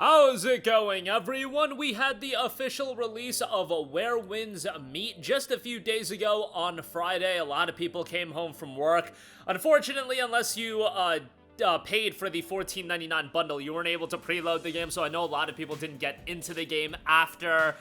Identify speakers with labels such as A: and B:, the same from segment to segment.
A: How's it going, everyone? We had the official release of Where Winds Meet just a few days ago on Friday. A lot of people came home from work. Unfortunately, unless you paid for the $14.99 bundle, you weren't able to preload the game, so I know a lot of people didn't get into the game after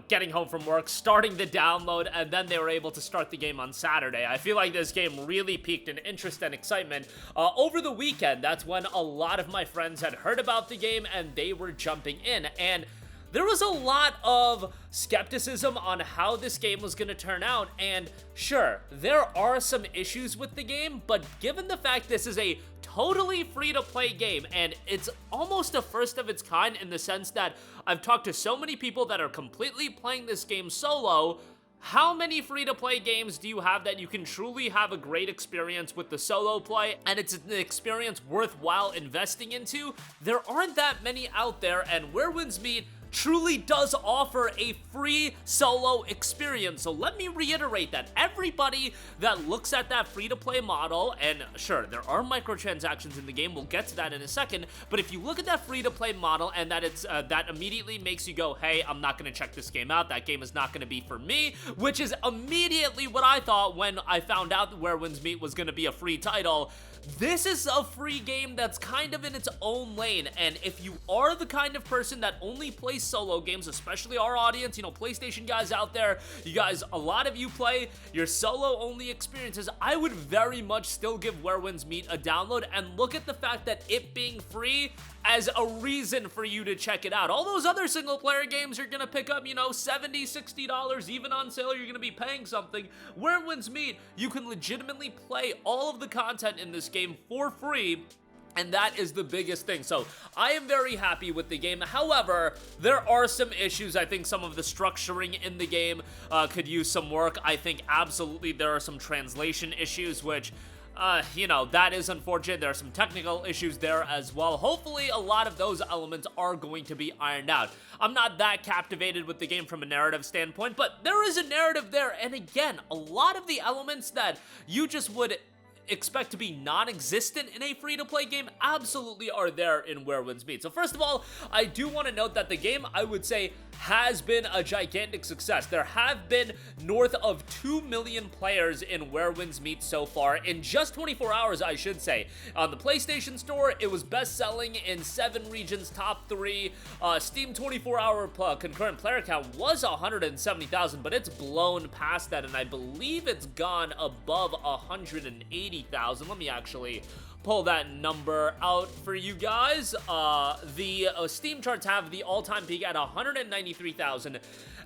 A: getting home from work, starting the download, and then they were able to start the game on Saturday. I feel like this game really piqued in interest and excitement over the weekend. That's when a lot of my friends had heard about the game and they were jumping in, and there was a lot of skepticism on how this game was going to turn out, and sure, there are some issues with the game, but given the fact this is a totally free-to-play game, and it's almost a first of its kind in the sense that I've talked to so many people that are completely playing this game solo. How many free-to-play games do you have that you can truly have a great experience with the solo play, and it's an experience worthwhile investing into? There aren't that many out there, and Where Winds Meet truly does offer a free solo experience. So let me reiterate that everybody that looks at that free-to-play model, and sure, there are microtransactions in the game, we'll get to that in a second, but if you look at that free-to-play model and that it's that immediately makes you go, hey, I'm not gonna check this game out, that game is not gonna be for me, which is immediately what I thought when I found out that Where Winds Meet was gonna be a free title. This is a free game that's kind of in its own lane, and if you are the kind of person that only plays solo games, especially our audience, PlayStation guys out there, you guys, a lot of you play your solo-only experiences, I would very much still give Where Winds Meet a download and look at the fact that it being free as a reason for you to check it out. All those other single-player games you're gonna pick up, $70, $60, even on sale, you're gonna be paying something. Where Winds Meet, you can legitimately play all of the content in this game for free, and that is the biggest thing. So I am very happy with the game. However, there are some issues. I think some of the structuring in the game could use some work. I think absolutely there are some translation issues, which that is unfortunate. There are some technical issues there as well. Hopefully, a lot of those elements are going to be ironed out. I'm not that captivated with the game from a narrative standpoint, but there is a narrative there, and again, a lot of the elements that you just would expect to be non-existent in a free-to-play game absolutely are there in Where Winds Meet. So first of all, I do want to note that the game, I would say, has been a gigantic success. There have been north of 2 million players in Where Winds Meet so far in just 24 hours, I should say. On the PlayStation Store, it was best-selling in 7 regions, top 3. Steam 24-hour concurrent player count was 170,000, but it's blown past that, and I believe it's gone above 180,000. Let me actually pull that number out for you guys. The Steam charts have the all-time peak at 193,000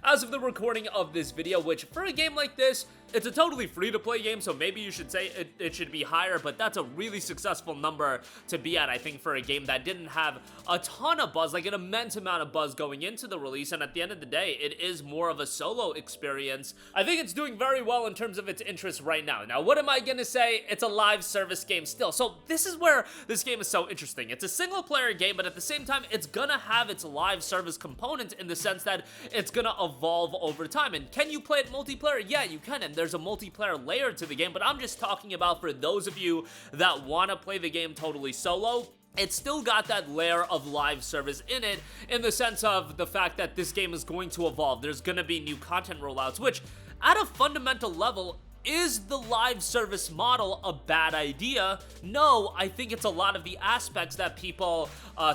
A: as of the recording of this video, which for a game like this, it's a totally free-to-play game, so maybe you should say it should be higher, but that's a really successful number to be at, I think, for a game that didn't have a ton of buzz, like an immense amount of buzz going into the release, and at the end of the day, it is more of a solo experience. I think it's doing very well in terms of its interest right now. Now, what am I gonna say? It's a live service game still, so this is where this game is so interesting. It's a single-player game, but at the same time, it's gonna have its live service component in the sense that it's gonna evolve over time, and can you play it multiplayer? Yeah, you can, and there's a multiplayer layer to the game, but I'm just talking about for those of you that want to play the game totally solo. It's still got that layer of live service in it, in the sense of the fact that this game is going to evolve. There's going to be new content rollouts, which at a fundamental level, is the live service model a bad idea? No, I think it's a lot of the aspects that people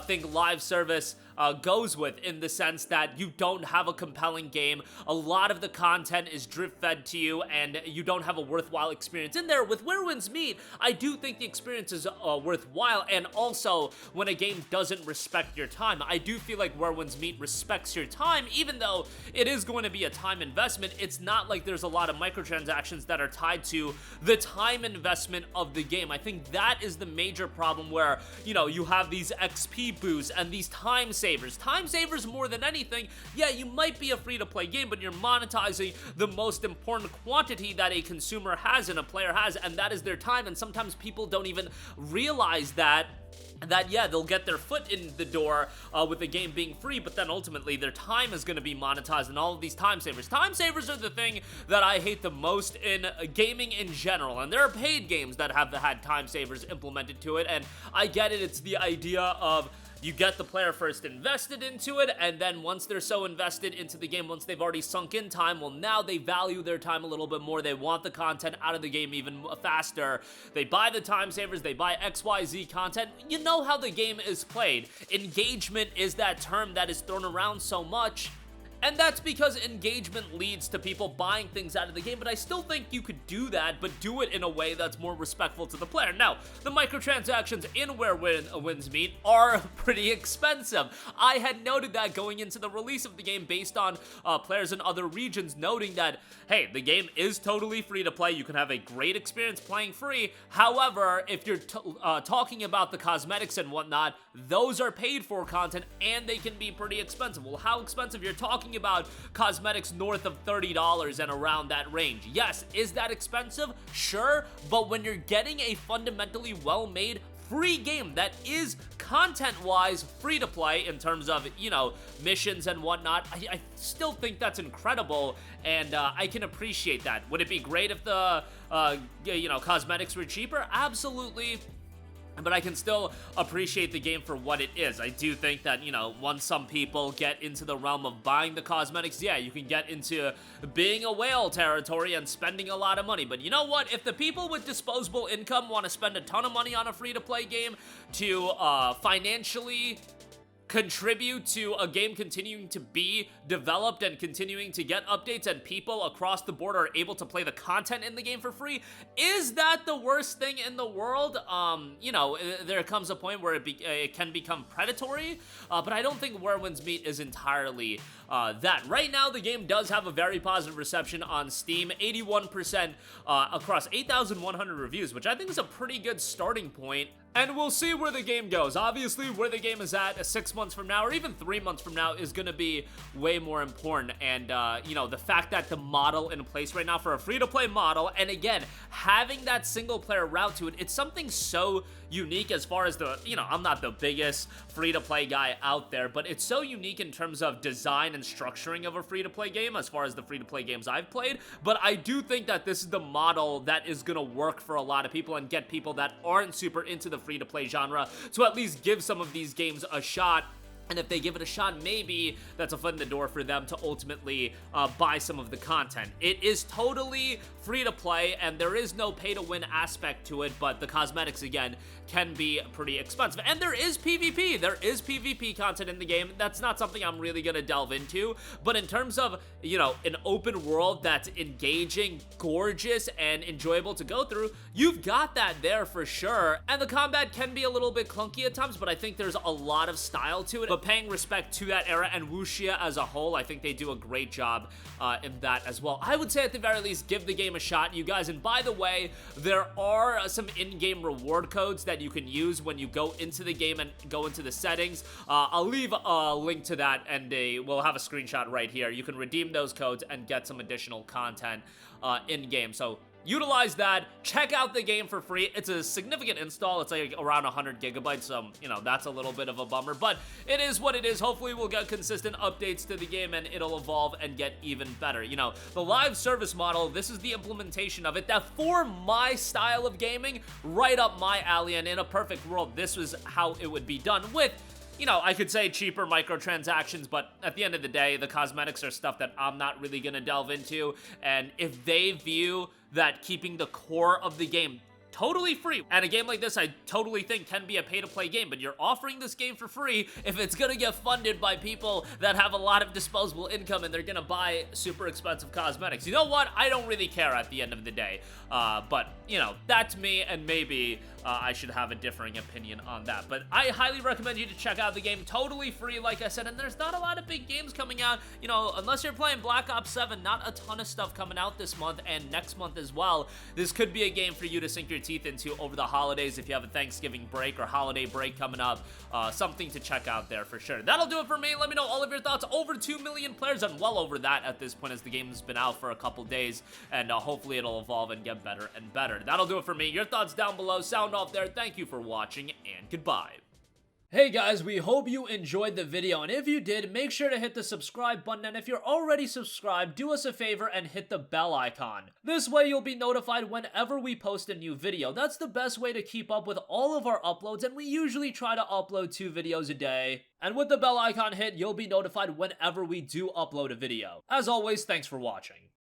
A: think live service goes with, in the sense that you don't have a compelling game, a lot of the content is drip-fed to you, and you don't have a worthwhile experience in there. With Where Winds Meet, I do think the experience is worthwhile, and also, when a game doesn't respect your time, I do feel like Where Winds Meet respects your time, even though it is going to be a time investment. It's not like there's a lot of microtransactions that are tied to the time investment of the game. I think that is the major problem where, you have these XP boosts and these time savers. Time savers more than anything. Yeah, you might be a free-to-play game, but you're monetizing the most important quantity that a consumer has and a player has, and that is their time, and sometimes people don't even realize that yeah, they'll get their foot in the door with the game being free, but then ultimately their time is going to be monetized, and all of these time savers. Time savers are the thing that I hate the most in gaming in general, and there are paid games that have had time savers implemented to it, and I get it, it's the idea of you get the player first invested into it, and then once they're so invested into the game, once they've already sunk in time, well, now they value their time a little bit more. They want the content out of the game even faster. They buy the time savers, they buy XYZ content. You know how the game is played. Engagement is that term that is thrown around so much, and that's because engagement leads to people buying things out of the game, but I still think you could do that, but do it in a way that's more respectful to the player. Now, the microtransactions in Where Wins Meet are pretty expensive. I had noted that going into the release of the game based on players in other regions noting that, hey, the game is totally free to play. You can have a great experience playing free. However, if you're talking about the cosmetics and whatnot, those are paid for content and they can be pretty expensive. Well, how expensive? You're talking about cosmetics north of $30 and around that range. Yes, is that expensive? Sure, but when you're getting a fundamentally well-made free game that is content-wise free to play in terms of, you know, missions and whatnot, I still think that's incredible, and I can appreciate that. Would it be great if the, you know, cosmetics were cheaper? Absolutely. But I can still appreciate the game for what it is. I do think that, you know, once some people get into the realm of buying the cosmetics, yeah, you can get into being a whale territory and spending a lot of money. But you know what? If the people with disposable income want to spend a ton of money on a free-to-play game to financially contribute to a game continuing to be developed and continuing to get updates and people across the board are able to play the content in the game for free, is that the worst thing in the world? You know, there comes a point where it can become predatory, but I don't think Where Wins Meet is entirely that. Right now, the game does have a very positive reception on Steam, 81% across 8,100 reviews, which I think is a pretty good starting point. And we'll see where the game goes. Obviously, where the game is at 6 months from now, or even 3 months from now, is going to be way more important. And, you know, the fact that the model in place right now for a free-to-play model, and again, having that single-player route to it, it's something so unique as far as the, you know, I'm not the biggest free-to-play guy out there, but it's so unique in terms of design and structuring of a free-to-play game as far as the free-to-play games I've played. But I do think that this is the model that is going to work for a lot of people and get people that aren't super into the free-to-play genre to at least give some of these games a shot. And if they give it a shot, maybe that's a foot in the door for them to ultimately buy some of the content. It is totally free to play, and there is no pay-to-win aspect to it, but the cosmetics, again, can be pretty expensive. And there is PvP. There is PvP content in the game. That's not something I'm really going to delve into, but in terms of, you know, an open world that's engaging, gorgeous, and enjoyable to go through, you've got that there for sure. And the combat can be a little bit clunky at times, but I think there's a lot of style to it. But paying respect to that era and Wuxia as a whole, I think they do a great job in that as well. I would say at the very least, give the game a shot, you guys. And by the way, there are some in-game reward codes that you can use when you go into the game and go into the settings. I'll leave a link to that, and we'll have a screenshot right here. You can redeem those codes and get some additional content in-game. So utilize that, check out the game for free. It's a significant install. It's like around 100 gigabytes, so, you know, that's a little bit of a bummer, but it is what it is. Hopefully we'll get consistent updates to the game and it'll evolve and get even better. You know, the live service model, this is the implementation of it that for my style of gaming, right up my alley, and in a perfect world, this was how it would be done with, you know, I could say cheaper microtransactions, but at the end of the day, the cosmetics are stuff that I'm not really going to delve into, and if they view that keeping the core of the game totally free, and a game like this I totally think can be a pay-to-play game, but you're offering this game for free, if it's gonna get funded by people that have a lot of disposable income and they're gonna buy super expensive cosmetics, you know what? I don't really care at the end of the day, but, you know, that's me, and maybe I should have a differing opinion on that. But I highly recommend you to check out the game, totally free, like I said, and there's not a lot of big games coming out, you know, unless you're playing Black Ops 7, not a ton of stuff coming out this month and next month as well. This could be a game for you to sink your teeth into over the holidays if you have a Thanksgiving break or holiday break coming up. Something to check out there for sure. That'll do it for me. Let me know all of your thoughts. Over 2 million players, and well over that at this point as the game's been out for a couple days, and hopefully it'll evolve and get better and better. That'll do it for me. Your thoughts down below. Sound off there. Thank you for watching, and goodbye. Hey guys, we hope you enjoyed the video, and if you did, make sure to hit the subscribe button, and if you're already subscribed, do us a favor and hit the bell icon. This way you'll be notified whenever we post a new video. That's the best way to keep up with all of our uploads, and we usually try to upload 2 videos a day. And with the bell icon hit, you'll be notified whenever we do upload a video. As always, thanks for watching.